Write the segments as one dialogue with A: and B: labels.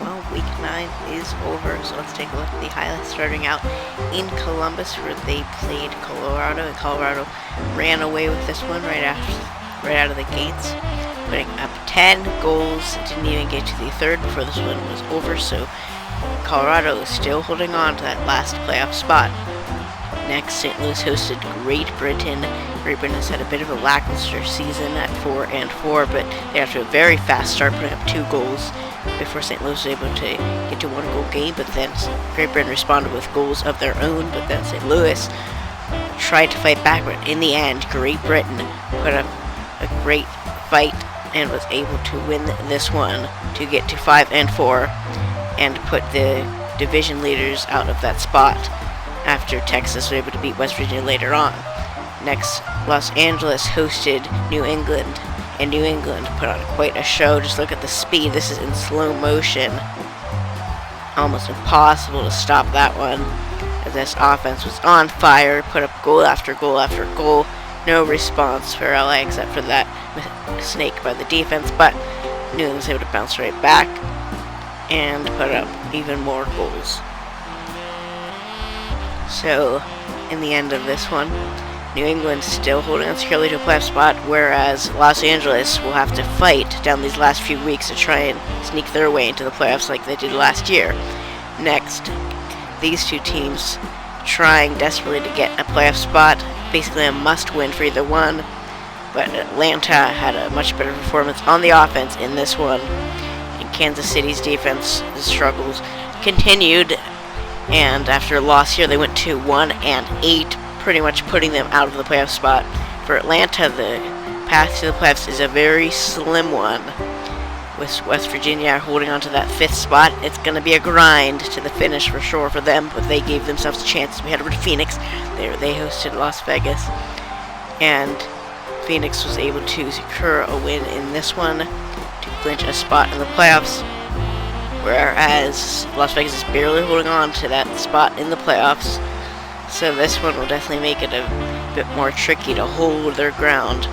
A: Well, week 9 is over, so let's take a look at the highlights. Starting out in Columbus, where they played Colorado, and Colorado ran away with this one right out of the gates, putting up 10 goals. Didn't even get to the third before this one was over, so Colorado is still holding on to that last playoff spot. Next, St. Louis hosted Great Britain. Great Britain has had a bit of a lackluster season at 4-4, but they got to a very fast start, putting up 2 goals before St. Louis was able to get to 1-goal game. But then Great Britain responded with goals of their own, but then St. Louis tried to fight back, but in the end, Great Britain put up a great fight and was able to win this one to get to 5-4 and put the division leaders out of that spot after Texas was able to beat West Virginia later on. Next, Los Angeles hosted New England, and New England put on quite a show. Just look at the speed. This is in slow motion. Almost impossible to stop that one, as this offense was on fire, put up goal after goal after goal. No response for LA except for that snake by the defense, but New England was able to bounce right back and put up even more goals. So, in the end of this one, New England still holding on securely to a playoff spot, whereas Los Angeles will have to fight down these last few weeks to try and sneak their way into the playoffs like they did last year. Next, these two teams trying desperately to get a playoff spot, basically a must-win for either one, but Atlanta had a much better performance on the offense in this one, and Kansas City's defense struggles continued. And after a loss here, they went to 1-8, pretty much putting them out of the playoff spot. For Atlanta, the path to the playoffs is a very slim one, with West Virginia holding on to that 5th spot. It's going to be a grind to the finish for sure for them, but they gave themselves a chance. We head over to Phoenix. They hosted Las Vegas, and Phoenix was able to secure a win in this one to clinch a spot in the playoffs, whereas Las Vegas is barely holding on to that spot in the playoffs. So this one will definitely make it a bit more tricky to hold their ground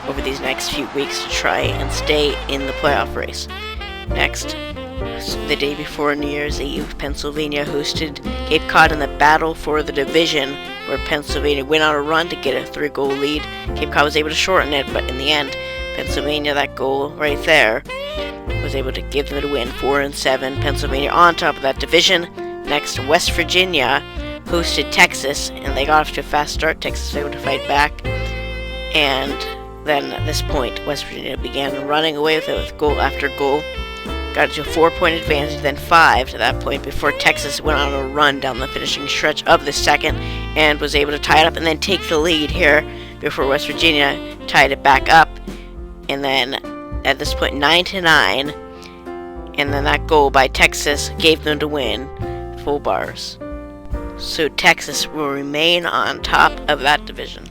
A: over these next few weeks to try and stay in the playoff race. Next, the day before New Year's Eve, Pennsylvania hosted Cape Cod in the battle for the division, where Pennsylvania went on a run to get a 3-goal lead. Cape Cod was able to shorten it, but in the end, Pennsylvania, that goal right there, was able to give them a win, 4-7. Pennsylvania on top of that division. Next, West Virginia hosted Texas, and they got off to a fast start. Texas was able to fight back, and then at this point, West Virginia began running away with it with goal after goal. Got to a 4-point advantage, then 5 to that point, before Texas went on a run down the finishing stretch of the second and was able to tie it up and then take the lead here before West Virginia tied it back up. And then at this point, 9-9, and then that goal by Texas gave them to win full bars. So Texas will remain on top of that division.